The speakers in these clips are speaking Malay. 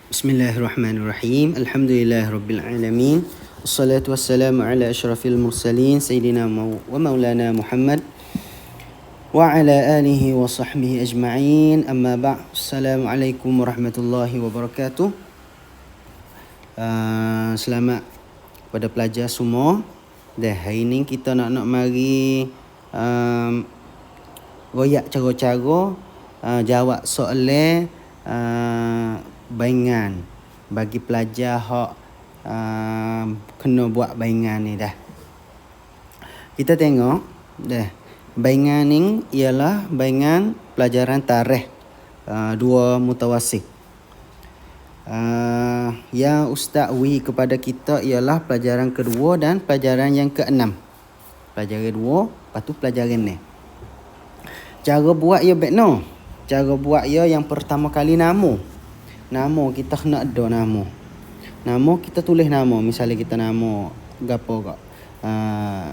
Bismillahirrahmanirrahim. Alhamdulillahirabbil alamin. Wassalatu wassalamu ala asyrafil mursalin sayyidina wa maulana Muhammad wa ala alihi wa sahbihi ajma'in. Amma ba'd. Assalamualaikum warahmatullahi wabarakatuh. Selamat pada pelajar semua. Dah hari ni kita nak mari royak cara-cara jawab soalan baingan bagi pelajar hak kena buat baingan ni dah. Kita tengok dah. Baingan ni ialah baingan pelajaran tarikh dua mutawasit. Yang Ustaz wi kepada kita ialah pelajaran kedua dan pelajaran yang keenam. Pelajaran dua, lepas tu pelajaran ni. Cara buat ia baik no. Cara buat ia yang pertama kali nama kita kena ada nama kita tulis nama. Misalnya kita nama gapo kak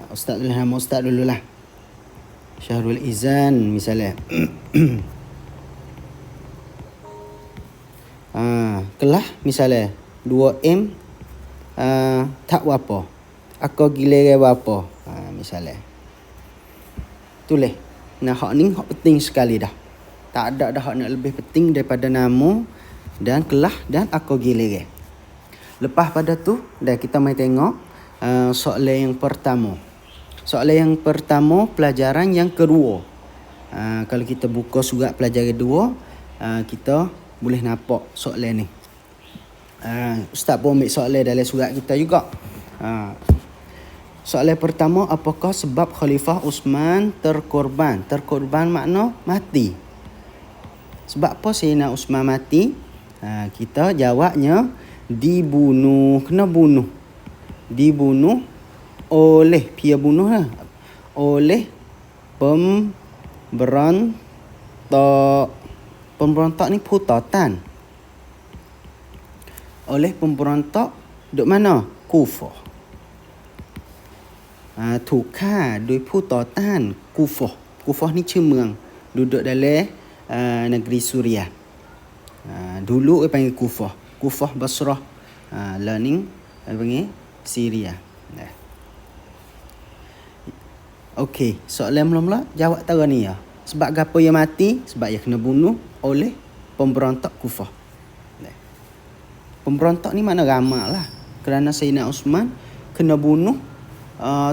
Ustaz tulis nama Ustaz dululah, Syahrul Izan misalnya. Kelah misalnya 2M tak apa aku gilere apa misalnya tulis. Nah hak ni hak penting sekali dah. Tak ada dah hak nak lebih penting daripada nama dan kelah dan aku gilere. Lepas pada tu dah kita mai tengok soalan yang pertama. Soalan yang pertama pelajaran yang kedua. Kalau kita buka surat pelajaran dua, kita boleh nampak soalan ni. Ustaz pun ambil soalan dalam surat kita juga. Soalan pertama, apakah sebab Khalifah Uthman terkorban? Terkorban makna mati. Sebab apa Sayyidina Uthman mati? Kita jawabnya dibunuh. Kena bunuh. Dibunuh oleh pihak bunuh lah. Oleh pemberontak. Pemberontak ni putatan. Oleh pemberontak duduk mana? Kufah. Tukar dui putatan Kufah. Kufah ni cemang. Duduk dalam negeri Suriah. Dulu dia panggil Kufah. Kufah Basrah. Learning dia panggil Syria. Okey, soalan mula-mula jawab tara ni ya. Sebab gapo dia mati? Sebab dia kena bunuh oleh pemberontak Kufah. Pemberontak ni mana ramak lah. Kerana Sayyidina Uthman kena bunuh.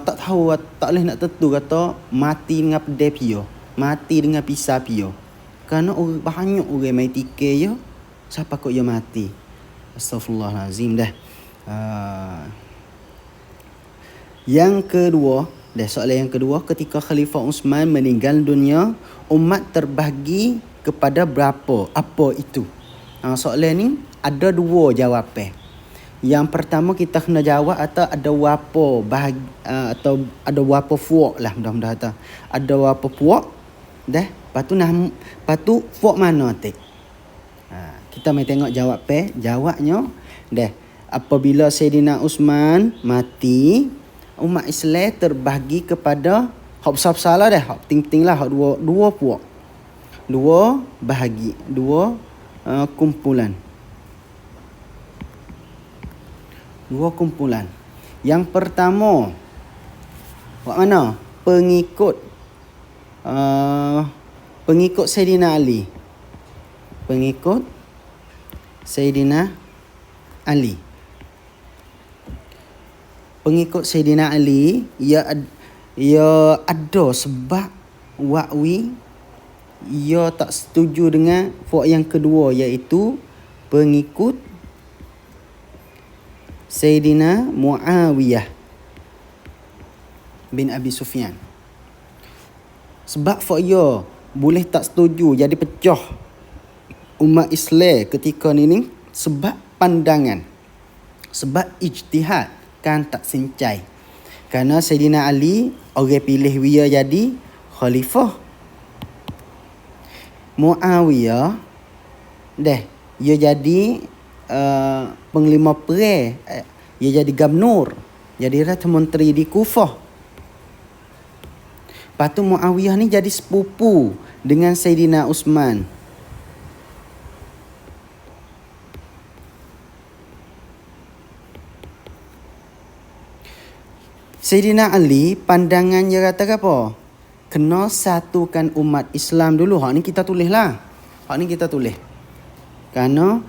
Tak tahu, tak boleh nak tentu kata mati dengan pedai pio, mati dengan pisau pio. Kerana banyak orang main tikai je, siapa kok dia mati. Astaghfirullahalazim dah. Yang kedua, soalan yang kedua, ketika Khalifah Uthman meninggal dunia, umat terbahagi kepada berapa? Apa itu? Soalan ni ada dua jawapan. Yang pertama kita kena jawab atau ada wapo atau ada wapo puak lah, mudah-mudahan kata. Ada wapo puak dah. Lepas tu puak mana tik? Kita mai tengok jawapan. Jawabnya dah. Apabila Sayyidina Uthman mati, umat Islam terbahagi kepada hak besar-besar lah dah. Hak penting-penting lah. Hak dua puak. Dua bahagi. Dua kumpulan. Dua kumpulan. Yang pertama, buat mana? Pengikut Sayyidina Ali. Pengikut Sayyidina Ali. Pengikut Sayyidina Ali, ia ada sebab wakwi ia tak setuju dengan puak yang kedua, iaitu pengikut Sayyidina Muawiyah bin Abi Sufyan. Sebab ia boleh tak setuju, jadi pecah umat Islam ketika ni sebab pandangan, sebab ijtihad kan tak sencai. Kerana Sayyidina Ali orang pilih dia jadi khalifah. Muawiyah dah dia jadi penglima perang, dia jadi gubernur, jadi Ratna Menteri di Kufah. Lepas tu Muawiyah ni jadi sepupu dengan Sayyidina Uthman. Sayyidina Ali pandangannya kata apa? Kena satukan umat Islam dulu. Hak ni kita tulis lah. Hak ni kita tulis. Kerana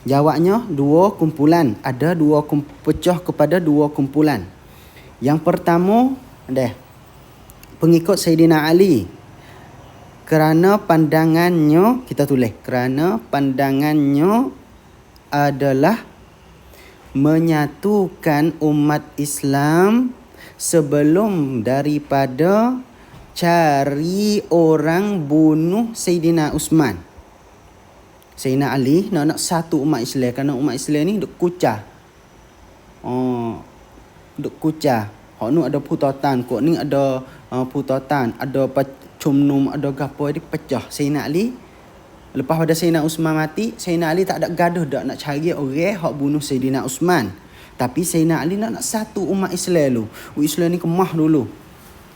jawabnya dua kumpulan. Ada pecah kepada dua kumpulan. Yang pertama, pengikut Sayyidina Ali. Kerana pandangannya, kita tulis. Kerana pandangannya adalah menyatukan umat Islam sebelum daripada cari orang bunuh Sayyidina Usman. Sayyidina Ali nak satu umat Islam kerana umat Islam ni duk kucah. Duk kucah. Hak ni ada putatan, kok ni ada putatan, ada cumnum, ada gapo, dia pecah. Sayyidina Ali lepas pada Sayyidina Usman mati, Sayyidina Ali tak ada gaduh dak nak cari orang hak bunuh Sayyidina Usman. Tapi Sayyidina Ali nak satu umat Islam dulu. Umat Islam ni kemah dulu.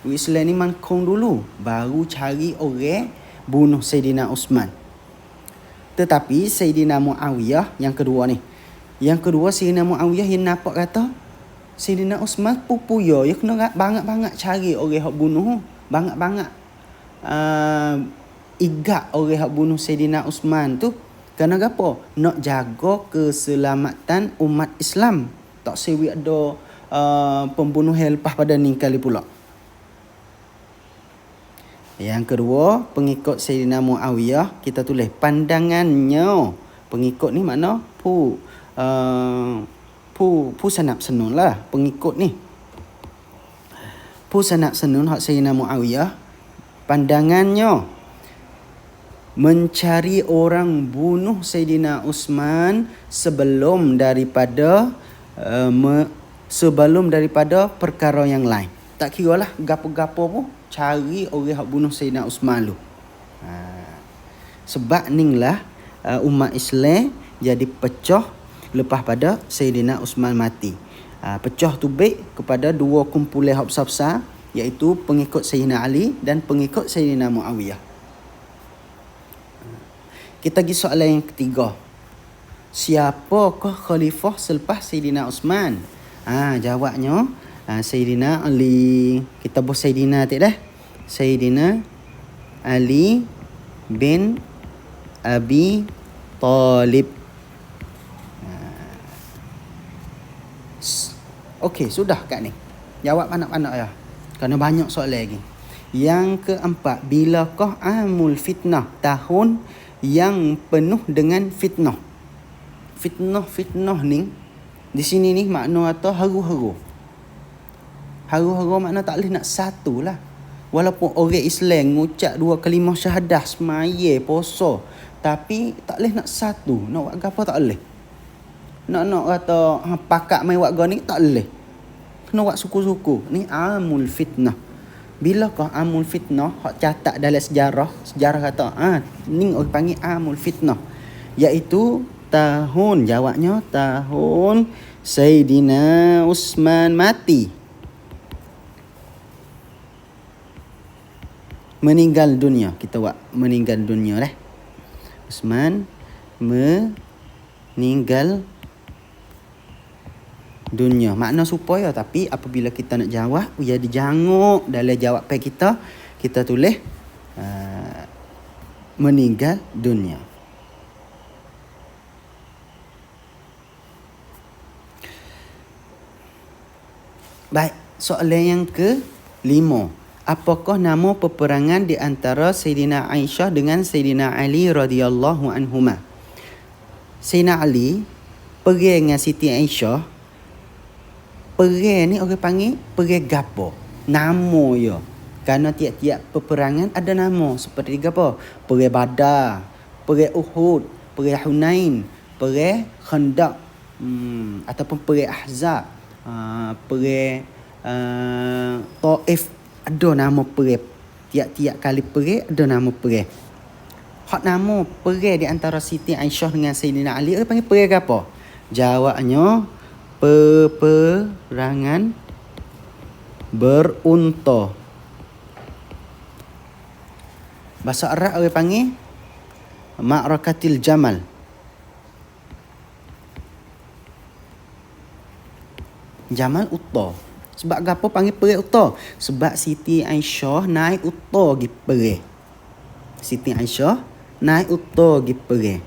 Umat Islam ni mangkung dulu. Baru cari orang bunuh Sayyidina Usman. Tetapi Sayyidina Muawiyah yang kedua ni. Yang kedua Sayyidina Muawiyah yang nampak kata Sayyidina Usman pupuya. Ya kena banyak-banyak cari orang hak bunuh. Banyak-banyak igak orang hak bunuh Sayyidina Usman tu kerana apa? Nak jaga keselamatan umat Islam. Tak sewi ada pembunuh lepas pada ni kali pula. Yang kedua, pengikut Sayyidina Muawiyah, kita tulis pandangannya. Pengikut ni makna pu sanap senun lah pengikut ni. Pu sanap senun hak Sayyidina Muawiyah. Pandangannya mencari orang bunuh Sayyidina Usman sebelum daripada perkara yang lain. Tak kira lah gapo-gapo pun cari orang hak bunuh Sayyidina Usman lu. Sebab ning lah umat Islam jadi pecah lepas pada Sayyidina Usman mati. Pecah tu baik kepada dua kumpulan hak besar-besar, iaitu pengikut Sayyidina Ali dan pengikut Sayyidina Muawiyah. Kita pergi soalan yang ketiga. Siapakah khalifah selepas Sayyidina Usman? Jawabnya Sayyidina Ali. Kita buat Sayyidina tak dah? Sayyidina Ali bin Abi Talib. Okey, sudah kat ni. Jawab anak-anak ya. Kerana banyak soalan lagi. Yang keempat, bilakah amul fitnah? Tahun yang penuh dengan fitnah. Fitnah ni di sini ni makna atau haru-haru. Haru-haru makna tak boleh nak satu lah. Walaupun orang Islam ngucap dua kalimah syahadah, semaya, puasa, tapi tak boleh nak satu. Nak buat apa tak boleh. Nak kata pakak mai buat gani tak boleh. Kena buat suku-suku. Ni amul fitnah. Bilakah amul fitnah? Hak catat dalam sejarah kata ni orang panggil amul fitnah, iaitu jawabnya tahun Sayyidina Usman mati, meninggal dunia. Kita buat meninggal dunia lah. Usman meninggal dunia. Makna supaya, tapi apabila kita nak jawab, dia dijanguk dalam jawapan kita tulis meninggal dunia. Baik, soalan yang ke-5. Apakah nama peperangan di antara Sayyidina Aisyah dengan Sayyidina Ali radhiyallahu anhuma? Sayyidina Ali pergi dengan Siti Aisyah. Perang ni orang panggil perang gapo? Nama ya. Kerana tiap-tiap peperangan ada nama. Seperti apa? Perang Badar, perang Uhud, perang Hunain, perang Khandaq, ataupun perang Ahzab, perang Taif. Ada nama perang. Tiap-tiap kali perang ada nama perang. Hak nama perang di antara Siti Aisyah dengan Sayyidina Ali orang panggil perang gapo? Jawabnya peperangan berunta. Bahasa Arab orang panggil Ma'rakatil Jamal. Jamal unta. Sebab gapo panggil perih unta? Sebab Siti Aisyah naik unta pergi perih. Siti Aisyah naik unta pergi perih.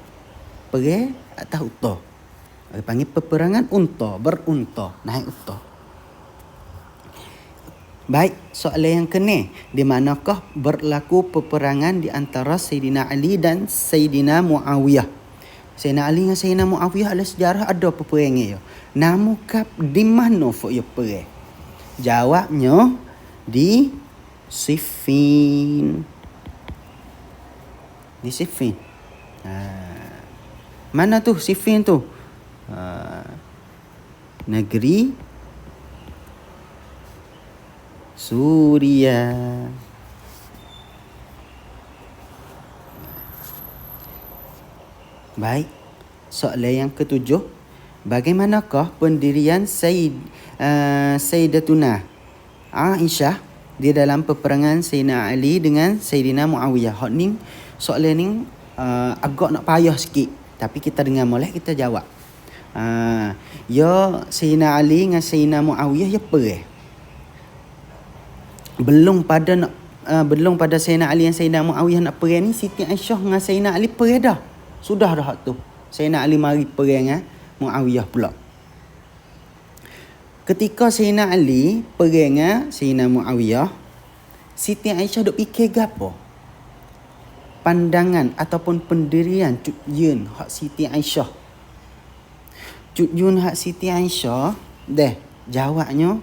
Perih atas unta. Panggil peperangan unta, berunta, naik unta. Baik, soalan yang kena, di manakah berlaku peperangan di antara Sayyidina Ali dan Sayyidina Muawiyah? Sayyidina Ali dengan Sayyidina Muawiyah adalah sejarah ada peperangan ya. Namun di mana fok ya perang? Jawabnya di Siffin. Di Siffin. Mana tu Siffin tu? Negeri Suriah. Baik. Soalan yang ketujuh. Bagaimanakah pendirian Sayyidatuna Aisyah di dalam peperangan Sayyidina Ali dengan Sayyidina Muawiyah? Hak ni soalan ni agak nak payah sikit, tapi kita dengar molek kita jawab. Ya Sayyidina Ali dengan Sayyidina Muawiyah ya perang. Belum pada Sayyidina Ali dan Sayyidina Muawiyah nak perang ni, Siti Aisyah dengan Sayyidina Ali perang dah. Sudah dah hak tu. Sayyidina Ali mari perang dengan Muawiyah pula. Ketika Sayyidina Ali perang dengan Sayyidina Muawiyah, Siti Aisyah duk fikir gapo? Pandangan ataupun pendirian Cut Yun hak Siti Aisyah. Cut Yun hak Siti Aisyah, jawabnya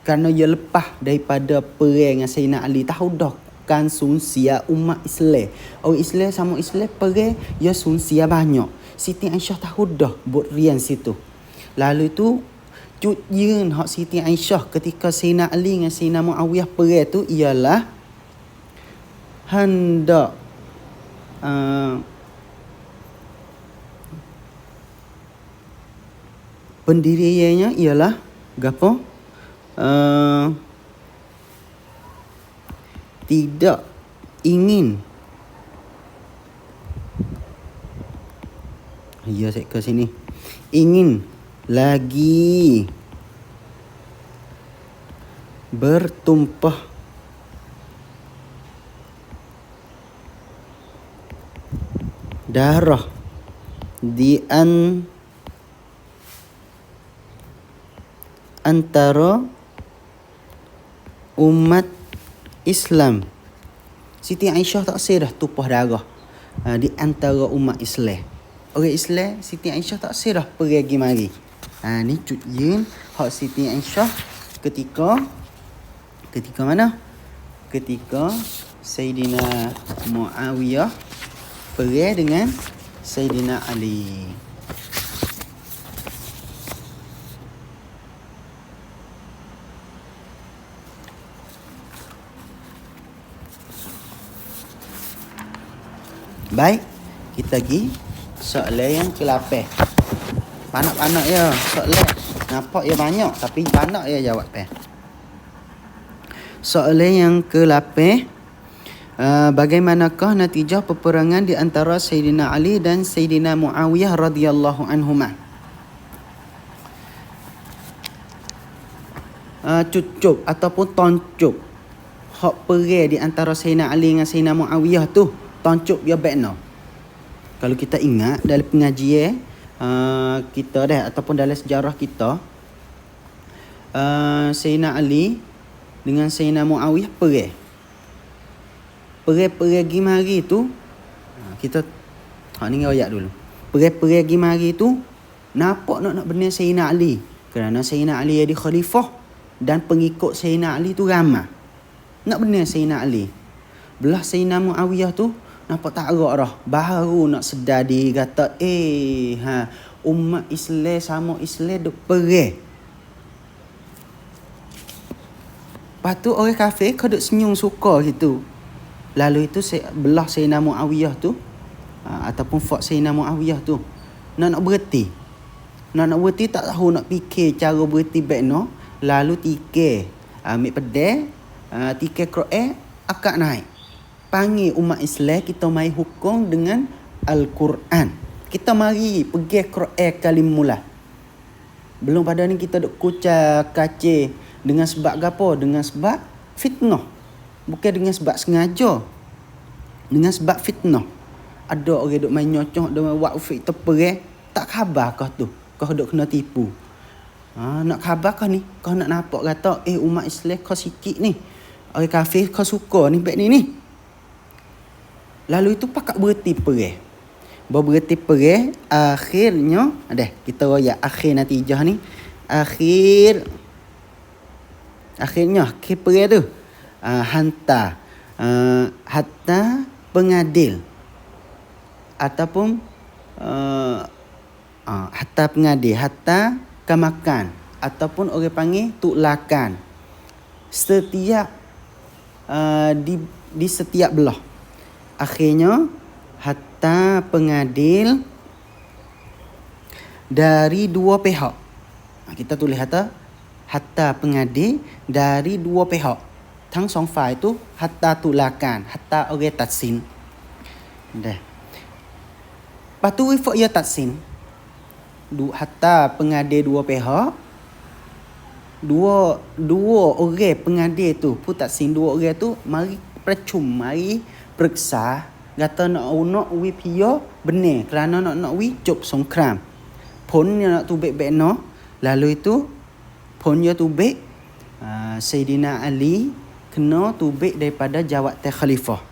kerana ia lepas daripada perang dengan Sayyidina Ali, tahu dah kan sunsia umat Islam. Orang Islam sama Islam perang, ia sunsia banyak. Siti Aisyah tahu dah buat rian situ. Lalu tu Cut Yun hak Siti Aisyah ketika Sayyidina Ali dengan Sayyidina Muawiyah perang tu ialah hendak pendiriannya ialah gapo? Tidak ingin saya ke sini. Ingin lagi bertumpah darah di antara umat Islam. Siti Aisyah tak dah tumpah darah di antara umat Islam. Orang Islam, Siti Aisyah tak dah pergi mari. Ni Cut Yun hak Siti Aisyah ketika mana? Ketika Sayyidina Muawiyah perang dengan Sayyidina Ali. Baik, kita pergi soalan yang ke-8. Panak-panak ya soalan. Nampak ya banyak tapi panak ya jawab Soalan yang ke-8. Bagaimanakah natijah peperangan di antara Sayyidina Ali dan Sayyidina Muawiyah radhiyallahu anhuma? Cucuk ataupun toncuk hak perang di antara Sayyidina Ali dengan Sayyidina Muawiyah tu, toncuk dia bakno. Kalau kita ingat dalam pengajian kita ataupun dalam sejarah kita, Sayyidina Ali dengan Sayyidina Muawiyah perang gimari tu, kita ni ayat dulu. Perang gimari tu nampak nak benar Sayyidina Ali, kerana Sayyidina Ali jadi khalifah dan pengikut Sayyidina Ali tu ramai. Nak benar Sayyidina Ali. Belah Sayyidina Muawiyah tu nampak tak agak dah. Baru nak sedar diri kata umat Islam sama Islam duk perang. Lepas tu orang kafir kau duk senyum suka gitu. Lalu itu belah Sayyidina Muawiyah tu ataupun fort Sayyidina Muawiyah tu nak berhenti. Nak berhenti tak tahu nak fikir cara berhenti baikno. Lalu tikar ambil pedang, tikar Quran akak naik. Panggil umat Islam kita mai hukum dengan Al-Quran. Kita mari pergi Quran kali mula. Belum pada ni kita duk kucak kacir Dengan sebab gapo? Dengan sebab fitnah. Bukan dengan sebab sengaja. Dengan sebab fitnah. Ada orang duk main nyocok, duk main buat ufik terperih, tak khabar kau tu. Kau duk kena tipu. Nak khabar kau ni, kau nak nampak kata umat Islam kau sikit ni. Orang kafir kau suka ni baik ni. Lalu itu pakak berhenti perih. Berhenti perih, akhirnya kita royak akhir natijah ni. Akhirnya perih tu hantar hatta pengadil ataupun hatta pengadil, hatta kamakan ataupun orang panggil tuklakan. Setiap di setiap belah. Akhirnya hatta pengadil dari dua pihak. Kita tulis hatta pengadil dari dua pihak.ทั้งสองฝ่าย tu hatta tulakan, hatta orang tatsin. Dah. Lepas tu wifak ya tatsin. Hatta pengadil dua pihak. Dua orang pengadil tu, putatsin dua orang tu mari percum, mari periksa, kata nak wi pia benar kerana nak wi jop songkram. Ponnya nak tubik bekno, lalu itu ponnya tubik Sayyidina Ali kena tubik daripada jawatan khalifah.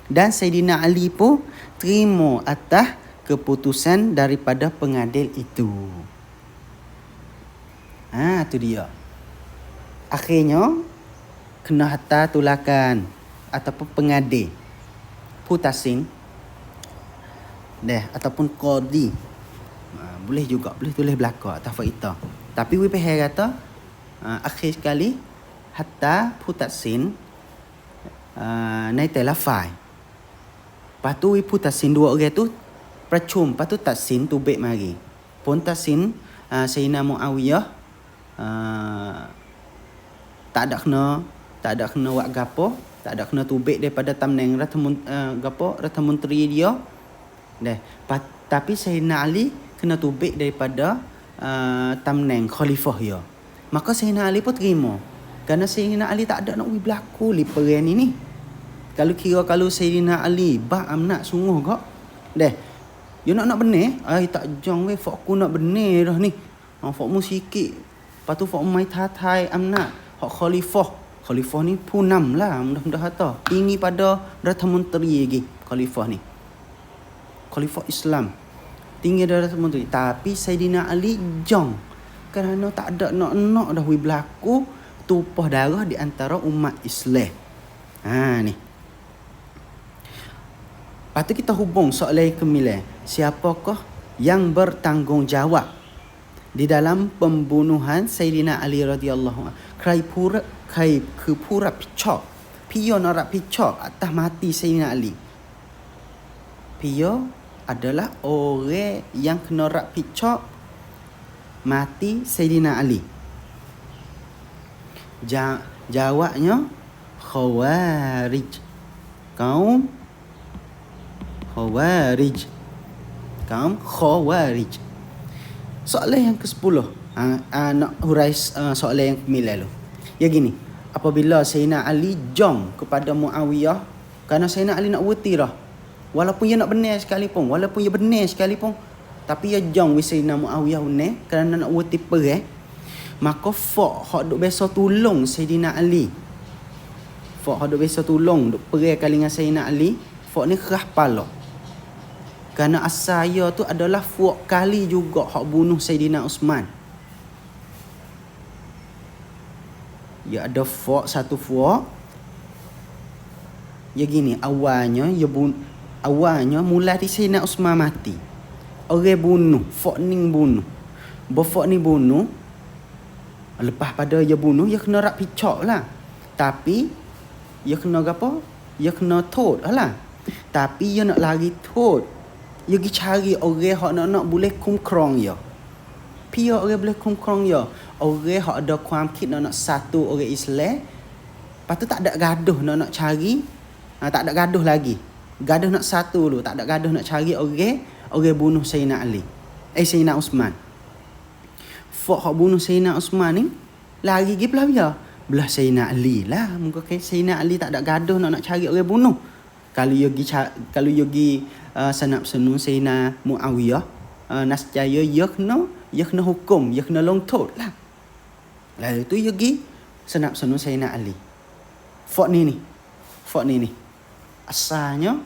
Dan Sayyidina Ali pun terima atas keputusan daripada pengadil itu. Tu dia. Akhirnya kena hatta tulakan ataupun pengadil putasin ataupun qadi. Boleh juga, boleh tulis belakang atas faedah. Tapi we pahal kata akhir sekali hatta putasin nai tela fai. Lepas tu we putasin dua orang tu percum, lepas tu tatsin tubik mari. Pun tatsin Sayyidina Muawiyah tak ada kena buat gapo, tak ada kena tubik daripada tamneng Ratna Menteri dia. Tapi Sayyidina Ali kena tubik daripada tamneng khalifah dia. Maka Sayyidina Ali pun terima. Kerana Sayyidina Ali tak ada nak berlaku li perang ni. Kalau Sayyidina Ali amnat sungguh kok. You nak benar? Tak jong fok aku nak benar dah ni. Fok mu sikit. Lepas tu fok mai tatai amnat. Hak khalifah ni punam lah mudah-mudah kata. Tinggi pada Ratna Menteri lagi khalifah ni. Khalifah Islam. Tinggi dari Ratna Menteri. Tapi Sayyidina Ali jong. Kerana tak ada nak dah berlaku tumpah darah di antara umat Islam. Ni. Lepas tu kita hubung soalan kemilai. Siapakah yang bertanggungjawab di dalam pembunuhan Sayyidina Ali radhiyallahu anhu? Kai ke pura picok. Pio nak picok atas mati Sayyidina Ali. Pio adalah orang yang kena rak picok mati Sayyidina Ali. Jawabnya Khawarij. Kaum Khawarij. Soalan yang ke-10. Nak hurai soalan yang ke-9 dulu. Ya gini, apabila Sayyidina Ali jong kepada Muawiyah kerana Sayyidina Ali nak bertirah, walaupun dia nak benar sekalipun, tapi dia jong with Sayyidina Muawiyah benar kerana nak bertir perang, maka fak hak duk biasa tolong Sayyidina Ali. Fak hak duk biasa tolong duk perang kali dengan Sayyidina Ali, fak ni kerah pala. Kerana asal tu adalah fak kali juga hak bunuh Sayyidina Uthman. Ya ada satu fak. Ya gini, awalnya mula di Sayyidina Uthman mati. Orang bunuh, fak ni bunuh. Fak ni bunuh. Lepas pada dia bunuh, dia kena rak picok lah. Tapi dia kena apa? Dia kena tod lah. Tapi dia nak lari tod. Dia pergi cari orang yang nak boleh kumkrong dia. Pia orang boleh kumkrong dia. Orang yang ada kuamkit nak satu orang Islam. Lepas tu tak ada gaduh nak cari. Tak ada gaduh lagi. Gaduh nak satu dulu. Tak ada gaduh nak cari orang bunuh Sayyidina Ali. Sayyidina Uthman. Fak bunuh Sayyidina Uthman ni, Lari pergi belah dia. Belah Sayyidina Ali lah. Muka Sayyidina Ali tak ada gaduh nak cari orang bunuh. Kalau yogi sanap senun Sayyidina Muawiyah, nascaya dia kena hukum, dia kena longtot lah. Lalu tu yogi sanap senun Sayyidina Ali. Fort ni. Asalnya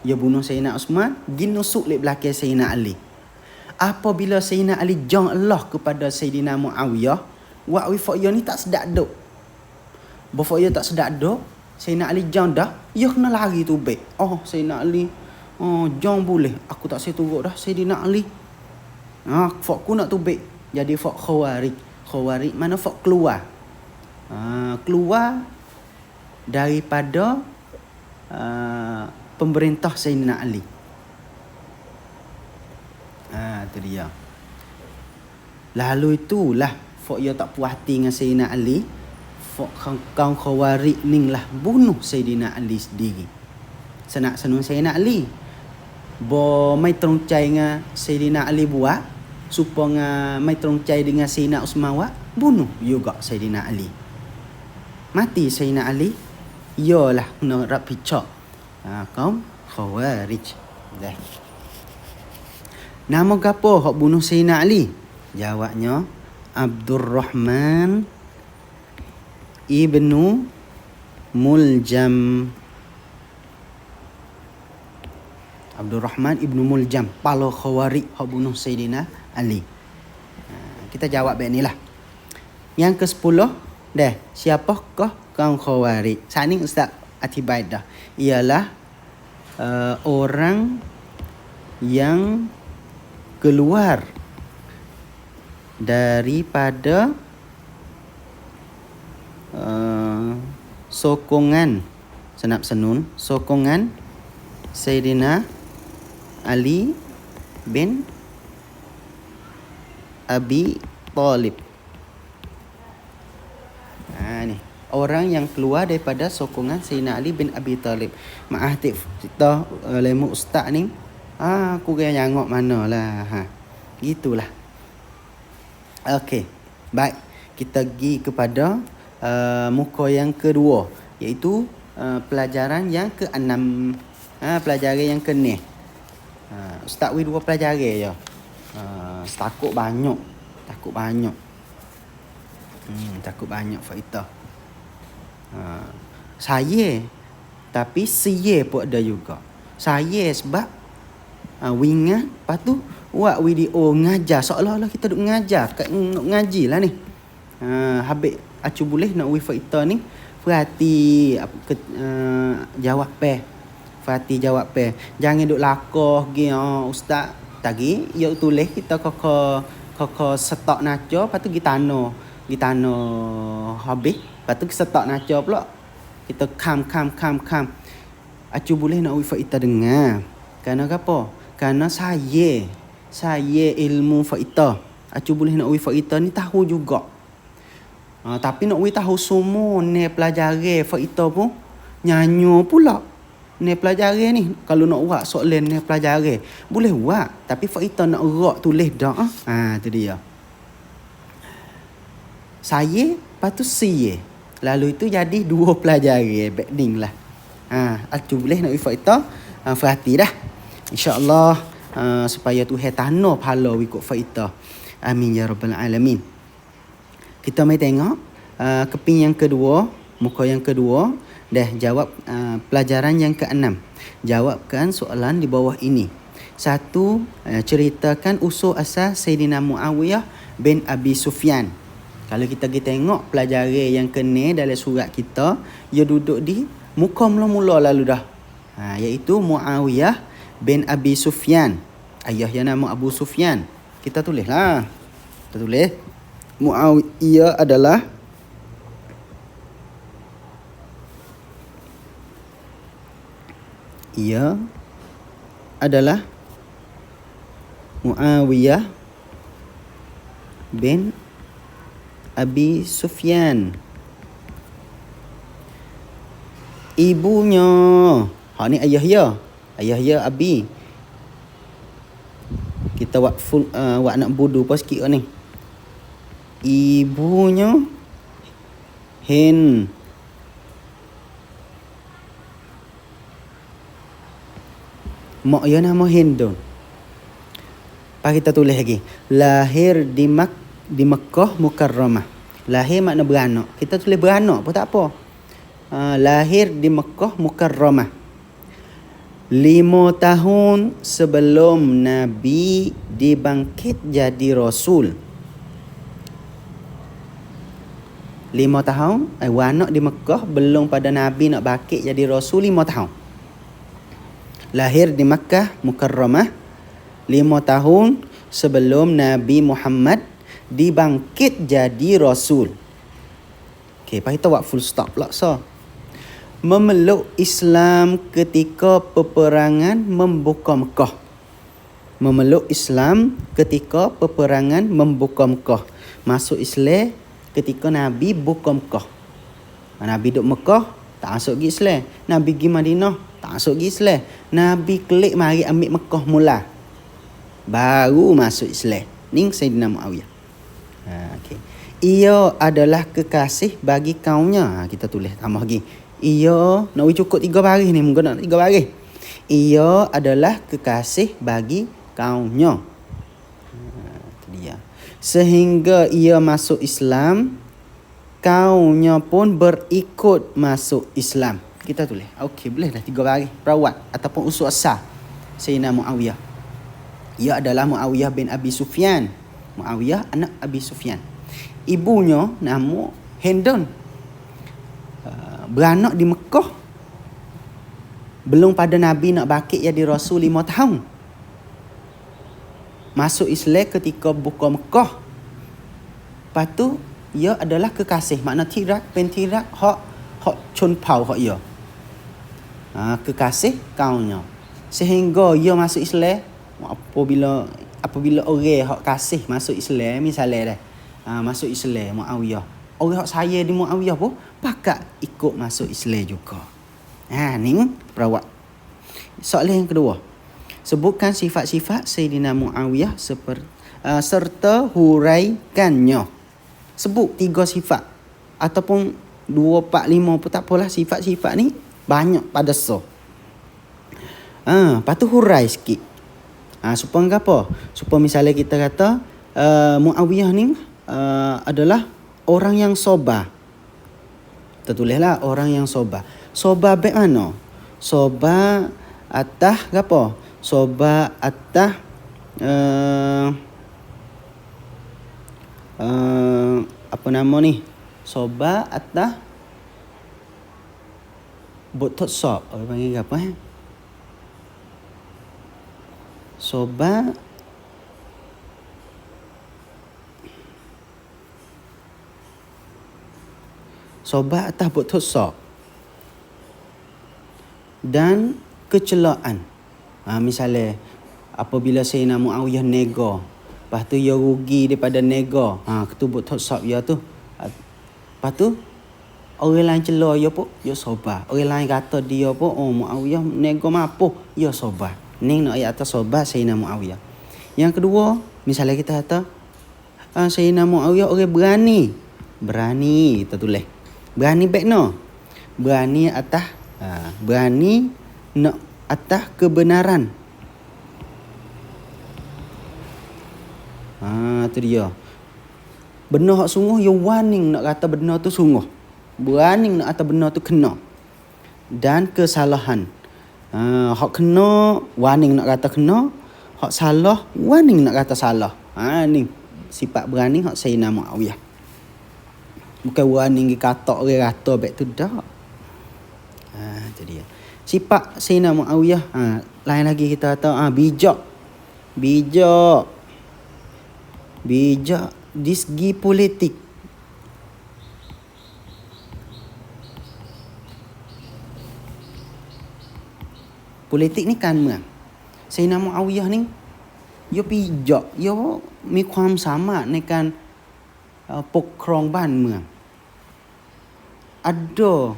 dia bunuh Sayyidina Osman, pergi nusuk lek belakang Sayyidina Ali. Apabila Sayyidina Ali jong Allah kepada Sayyidina Muawiyah, wa wi fok ni tak sedap duk. Bo fok tak sedap duk, Sayyidina Ali jong dah, dia kena lari tu baik. Oh Sayyidina Ali, jong boleh, aku tak saya turut dah Sayyidina Ali. Fok ku nak tu baik. Jadi fok Khawarij. Khawarij mana fok keluar. Keluar daripada pemerintah Sayyidina Ali. Tu dia. Lalu itulah fok dia tak puas hati dengan Sayyidina Ali. Fok kaum Khawarij ning lah bunuh Sayyidina Ali sendiri. Senak senun Sayyidina Ali. Bo mai terungcai dengan Sayyidina Ali buat supaya mai terungcai dengan Sayyidina Osman buat bunuh juga Sayyidina Ali. Mati Sayyidina Ali. Yalah kena rap picak. Kaum Khawarij. Dah. Nama gapo hok bunuh Sayyidina Ali? Jawabnya Abdurrahman ibnu Muljam. Abdurrahman ibnu Muljam, pala Khawarij hok bunuh Sayyidina Ali. Kita jawab baik ni lah. Yang ke-10 dah, siapakah kaum Khawarij? Saat ni Ustaz atibai dah. Ialah orang yang keluar daripada sokongan Sayyidina Ali bin Abi Talib. Ni orang yang keluar daripada sokongan Sayyidina Ali bin Abi Talib. Maaf kita lemu ustaz ni aku kaya nyangok mana lah. Gitulah. Okey. Baik. Kita pergi kepada muka yang kedua, iaitu pelajaran yang ke-6. Pelajaran yang ke-6. Ustaz wi 2 pelajaran je. Takut banyak. Takut banyak faedah. Saya tapi siye pun ada juga. Saya sebab wingan, lepas tu buat video ngajar seolah-olah kita duk ngajar, nak ngaji lah ni. Habis acu boleh nak wifi kita ni perhati jawab jawab jangan duk lakoh gi ustaz tadi yo tulis kita koko stok naco, lepas tu gi tano habis, lepas tu stok naco pula kita kam acu boleh nak wifi kita dengar. Kerana apa? Kerana saya ilmu faedah. Acu boleh nak wi faedah ni tahu juga. Tapi nak wi tahu semua ni pelajaran faedah pun nyanyo pula. Ni pelajaran ni kalau nak buat soalan ni pelajaran boleh buat, tapi faedah nak rak tulis dak. Tu dia. Saya lepas tu siye. Lalu itu jadi 2 pelajaran backding lah. Acu boleh nak wi faedah, perhati dah. InsyaAllah supaya Tuhan tanah pahala ikut faedah. Amin ya rabbal alamin. Kita mai tengok keping yang kedua, muka yang kedua, dah jawab pelajaran yang ke-6. Jawabkan soalan di bawah ini. 1, ceritakan usul asas Sayyidina Muawiyah bin Abi Sufyan. Kalau kita pergi tengok pelajaran yang kena dalam surat kita, ia duduk di muka mula-mula lalu dah. Iaitu Muawiyah bin Abi Sufyan. Ayah yang nama Abu Sufyan. Kita tulislah. Kita tulis Muawiyah adalah Muawiyah bin Abi Sufyan. Ibunya, ni ayah ya Abi. Kita buat full nak bodoh pas sikit ni. Ibunya Hind. Mak dia nama Hindun. Lepas kita tulis lagi. Lahir di Mekah Mukarramah. Lahir makna beranak. Kita tulis beranak pun tak apa. Lahir di Mekah Mukarramah. 5 tahun sebelum Nabi dibangkit jadi Rasul. 5 tahun beranak di Mekah belum pada Nabi nak bangkit jadi Rasul 5 tahun. Lahir di Makkah Mukarramah 5 tahun sebelum Nabi Muhammad dibangkit jadi Rasul. Okey, lepas kita buat full stop pula. So, memeluk Islam ketika peperangan membuka Mekah. Memeluk Islam ketika peperangan membuka Mekah. Masuk Islam ketika Nabi buka Mekah. Nabi duduk Mekah, tak masuk pergi Islam. Nabi pergi Madinah, tak masuk pergi Islam. Nabi klik mari ambil Mekah mula. Baru masuk Islam. Ni Sayyidina Muawiyah. Okay. Ia adalah kekasih bagi kaumnya. Kita tulis tambah lagi. Ia, nak cukup 3 baris ni. Mungkin nak 3 baris. Ia adalah kekasih bagi kaumnya. Itu dia. Sehingga ia masuk Islam, kaumnya pun berikut masuk Islam. Kita tulis. Okey, boleh dah 3 baris. Perawat ataupun usul asal Sayyidina Muawiyah. Ia adalah Muawiyah bin Abi Sufyan. Muawiyah anak Abi Sufyan. Ibunya nama Hindun. Beranak di Mekah. Belum pada Nabi nak bangkit jadi Rasul 5 tahun. Masuk Islam ketika buka Mekah. Lepas tu, ia adalah kekasih. Makna tirak, pentirak, hak Chun Pao hak ia. Kekasih kaumnya. Sehingga ia masuk Islam. Apabila orang hak kasih masuk Islam, misalnya dah. Masuk Islam Muawiyah. Orang hak saya di Muawiyah pun pakat ikut masuk Islam juga. Ni perawat. Soalan yang kedua. Sebutkan sifat-sifat Sayyidina Muawiyah serta huraikannya. Sebut 3 sifat. Ataupun 2, 4, 5 pun tak apalah. Sifat-sifat ni banyak pada so. Lepas tu hurai sikit. Supaya apa? Supaya misalnya kita kata Muawiyah ni adalah orang yang sobar. Kita tulislah orang yang sobar. Sobar baik mana? Sobar atas apa? Sobar atas apa nama ni? Sobar atas botol sop. Orang panggil apa? Sobat atas botol sok dan kecelaan. Misalnya apabila Sayyidina Muawiyah nego, lepas tu ia rugi daripada nego, ketu botol sok dia tu. Lepas tu orang lain celah dia pun dia sobat. Orang lain kata dia pun Muawiyah nego mampu, dia sobat. Ni nak ayat atas sobat Sayyidina Muawiyah. Yang kedua, misalnya kita kata Sayyidina Muawiyah orang berani. Berani kita tulis. Berani baik no. Berani atas berani nak atas kebenaran. Tu dia. Benar hak sungguh ya warning nak kata benar tu sungguh. Berani nak kata benar tu kena. Dan kesalahan. Hak kena, warning nak kata kena. Hak salah, warning nak kata salah. Ni sifat berani hak Sayyidina Muawiyah. Bukan warning kata orang kata baik tu dah. Itu dia. Sifat Sayyidina Muawiyah. Lain lagi kita kata bijak. Bijak di segi politik. Politik ni kan merang. Sayyidina Muawiyah ni dia bijak, diaมีความสามารถในการปกครองบ้านเมือง Ada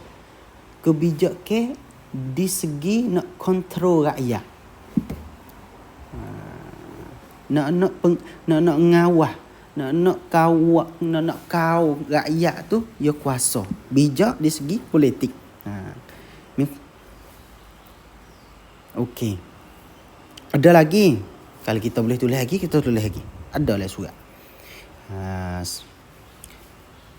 kebijakan di segi nak kontrol rakyat. Nak ngawah, nak kau rakyat tu dia kuasa. Bijak di segi politik. Okey. Ada lagi. Kalau kita boleh tulis lagi, kita tulis lagi. Ada lah surat.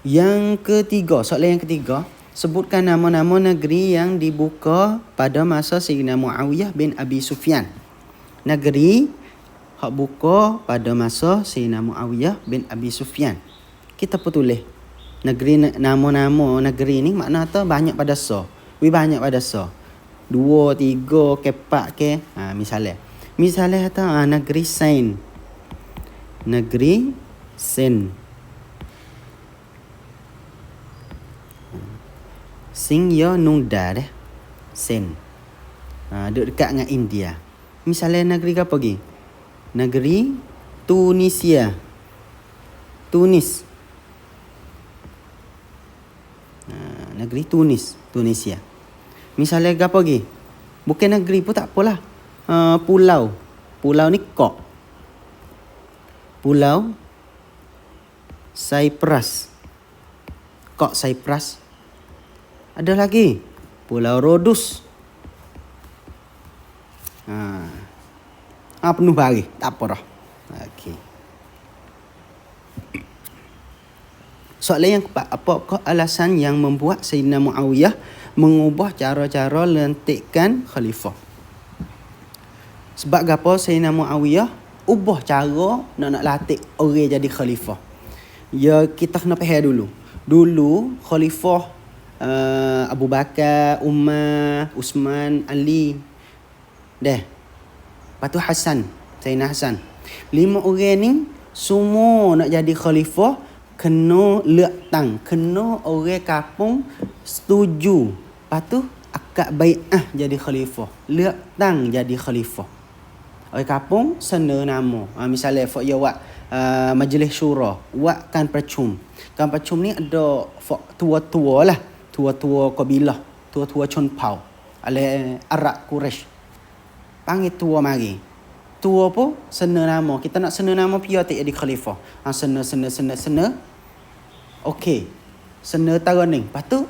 Yang ketiga, soalan yang ketiga, sebutkan nama-nama negeri yang dibuka pada masa Sayyidina Muawiyah bin Abi Sufyan. Negeri hak buka pada masa Sayyidina Muawiyah bin Abi Sufyan. Kita pun tulis negeri, nama-nama negeri ni makna tu banyak pada so. Banyak pada so. 2, 3, ke 4 ke. Misalnya kata negeri Sain. Negeri Sain. Sing ya nungda deh. Sain. Duduk dekat dengan India. Misalnya negeri apa lagi? Negeri Tunisia. Tunis. Negeri Tunisia. Misalnya apa lagi? Bukan negeri pun tak apalah. Pulau. Pulau ni kok. Pulau Cyprus. Kok Cyprus. Ada lagi. Pulau Rhodes. Penuh bagi. Tak apa dah. Okey. Soalan yang keempat, apakah alasan yang membuat Sayyidina Muawiyah mengubah cara-cara lantikkan khalifah? Sebab apa Sayyidina Muawiyah ubah cara nak lantik orang jadi khalifah? Ya, kita kena faham dulu. Dulu khalifah Abu Bakar, Umar, Usman, Ali. Lepas tu Hasan, Sayyidina Hasan. 5 orang ni semua nak jadi khalifah kena lektang, kena orang kampung setuju. Lepas tu akad bai'ah jadi khalifah. Lektang jadi khalifah. Orang kampung sana nama. Misalnya fak ya buat majlis syura, buatkan percum. Kan percum ni ada fak tua-tua lah, tua-tua kabilah, tua-tua Chonpao, ala Arab Quraisy. Panggil tua mari. Tua pun sana nama. Kita nak sana nama pia tak jadi khalifah. Sana. Okey. Sana tahun ni. Lepas tu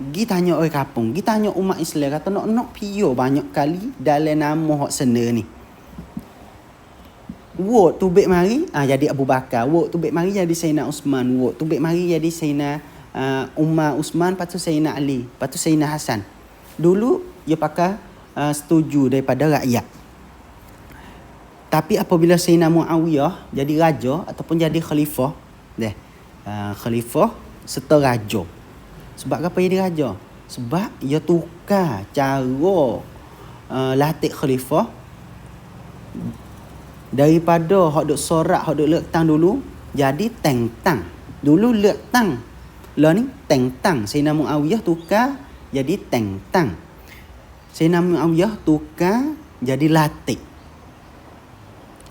gi tanya orang kampung, gi tanya umat Islam kata nak pia banyak kali dalam nama hak sana ni. Wot tu baik mari jadi Abu Bakar, wot tu baik mari jadi Sayyidina Usman, wot tu baik mari jadi Sayyidina Umar Usman, lepas tu Sayyidina Ali, lepas tu Sayyidina Hasan. Dulu dia pakai setuju daripada rakyat. Tapi apabila Sayyidina Muawiyah jadi raja ataupun jadi khalifah, khalifah serta raja. Sebab apa jadi raja? Sebab ia tukar cara latih khalifah daripada hak duk sorak, hak duk lektang dulu jadi tengtang. Dulu lektang, lah ni tengtang. Sayyidina Muawiyah tukar jadi tengtang. Sayyidina Muawiyah tukar jadi latih.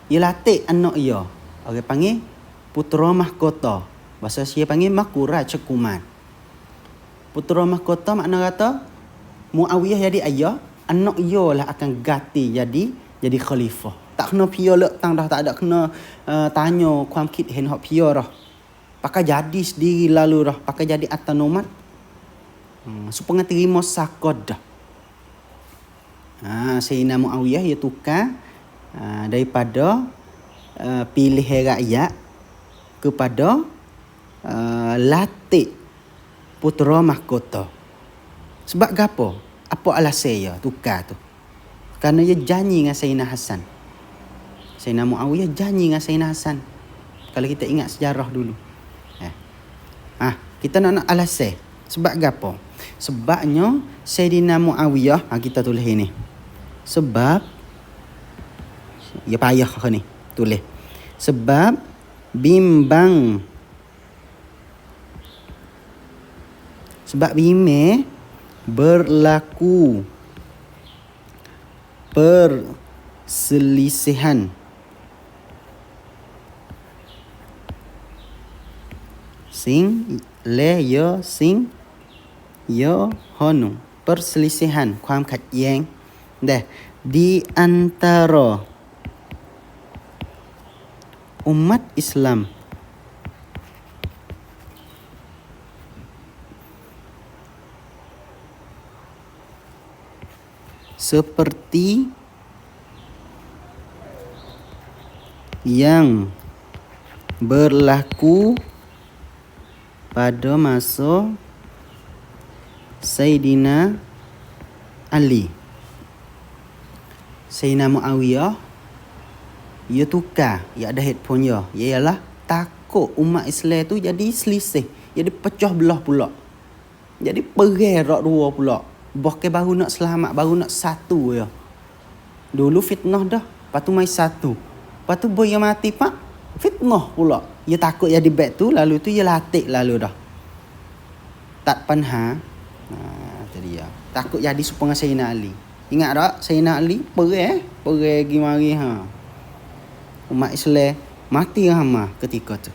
Ia latih anak ia. Orang panggil putera mahkota. Bahasa Sia panggil Makura Cekuman. Putera mahkota makna kata Muawiyah jadi ayah, anak ia lah akan ganti jadi khalifah. Tak kena pia lektang dah, tak ada kena tanya kuam kit hen hak pia dah. Pakai jadi sendiri lalu dah, pakai jadi autonomat. Supaya terima sakod dah. Sayyidina Muawiyah ia tukar daripada pilih rakyat kepada latih putera mahkota. Sebab apa? Apa alasan dia tukar tu? Kerana dia janji dengan Sayyidina Hasan. Sayyidina Muawiyah janji dengan Sayyidina Hasan. Kalau kita ingat sejarah dulu. Kita nak alasan. Sebab apa? Sebabnya Sayyidina Muawiyah, kita tulis ini. Sebab ya payah ni tulis. Sebab bimbang. Sebab bime berlaku perselisihan sing le yo sing yo honu, perselisihan,ความขัดแย้ง di antara umat Islam seperti yang berlaku pada masa Sayyidina Ali. Sayyidina Muawiyah ia tukar, ia ada headphone dia. Ialah takut umat Islam tu jadi selisih, jadi pecah belah pula. Jadi pererak dua pula. Bahkan baru nak selamat, baru nak satu ya. Dulu fitnah dah, lepas tu mai satu. Lepas tu boy yang mati pak, fitnah pula. Ia takut jadi back tu, lalu tu ia latih lalu dah. Tak panha. Tadi ya. Takut jadi supaya Sayyidina Ali. Ingat tak Sayyidina Ali pergi pergi mari umat Islam mati hama ketika tu.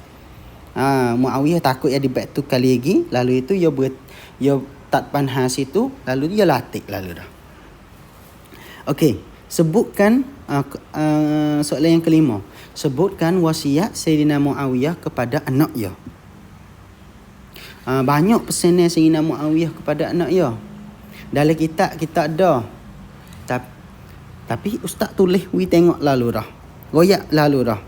Muawiyah takut jadi back tu kali lagi, lalu itu ia tak panha situ, lalu dia latih lalu dah. Okey, sebutkan soalan yang kelima. Sebutkan wasiat Sayyidina Muawiyah kepada anak dia. Banyak pesanan Sayyidina Muawiyah kepada anak dia. Dalam kitab kita ada. Tapi ustaz tulis tengok lalu dah. Royak lalu dah.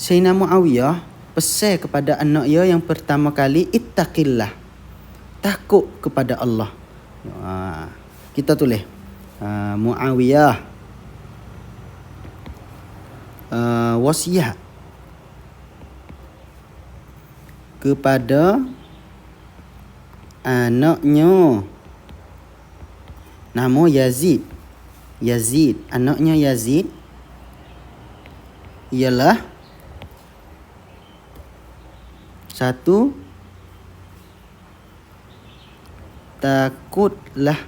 Sayyidina Muawiyah pesan kepada anak dia yang pertama kali, ittaqillah. Takut kepada Allah. Kita tulis Muawiyah wasiat kepada anaknya, nama Yazid, anaknya Yazid ialah satu, takutlah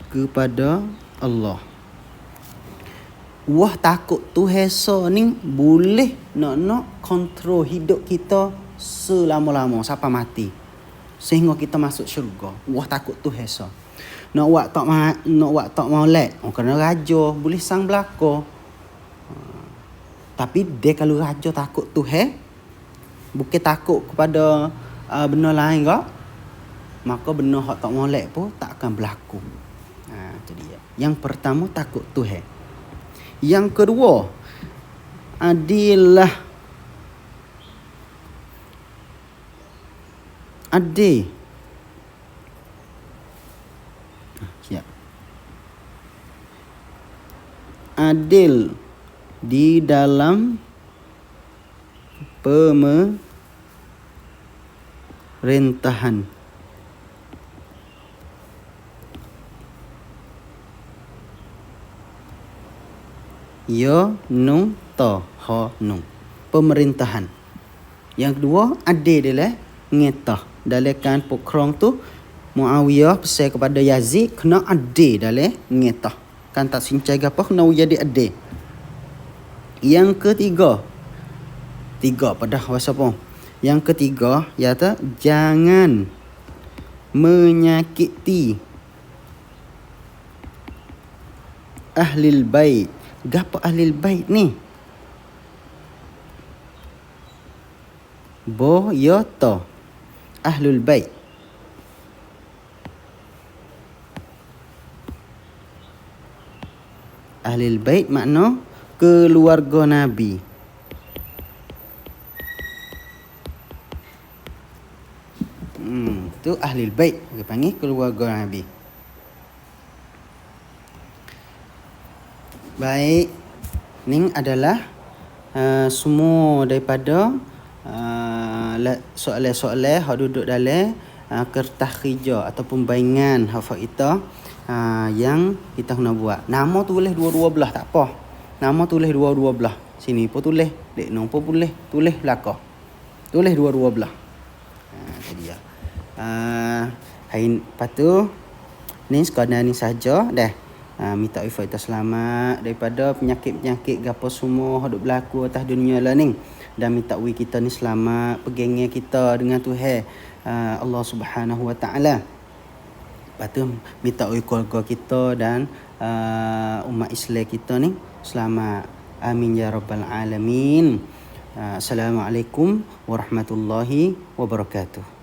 kepada Allah. Wah takut Tuhan ni boleh nak kontrol hidup kita selama-lama sampai mati. Sehingga kita masuk syurga. Wah takut Tuhan so. Nak buat tak molek. Kerana raja boleh sang belaka. Tapi dia kalau raja takut Tuhan, bukan takut kepada benda lain ke, maka benda hak tak molek pun tak akan berlaku. Itu dia. Yang pertama takut Tuhan. Yang kedua adalah adil. Adil di dalam pemerintahan. Ya nung ta ha nung. Pemerintahan. Yang kedua adil adalah ngetah. Dalam kan pokron tu Muawiyah pesan kepada Yazid kena adil dalam ngetah. Kan tak sincai apa kena jadi adil. Yang ketiga pada bahasa apa? Yang ketiga iaitu jangan menyakiti ahlil bait. Gapo ahlil bait ni? Boyoto ahlul bait. Ahlul bait makna keluarga Nabi. Tu ahlul bait, dia panggil keluarga Nabi. Baik, ni adalah semua daripada soalan-soalan yang duduk dalam kertas hijau ataupun bayangan hafal kita yang kita kena buat. Nama tulis dua-dua belah tak apa. Nama tulis dua-dua belah. Sini pun tulis, dek nong pun boleh tulis belakang. Tulis dua-dua belah. Jadi ya. Hari lepas tu ni sekadar ni saja dah. Minta ifat kita selamat daripada penyakit-penyakit gapo semua hidup berlaku atas dunia lah ni, dan minta kita ni selamat pegangnya kita dengan Tuhan Allah Subhanahu Wa Taala. Lepas tu minta keluarga kita dan umat Islam kita ni selamat Amin ya rabbal alamin. Assalamualaikum warahmatullahi wabarakatuh.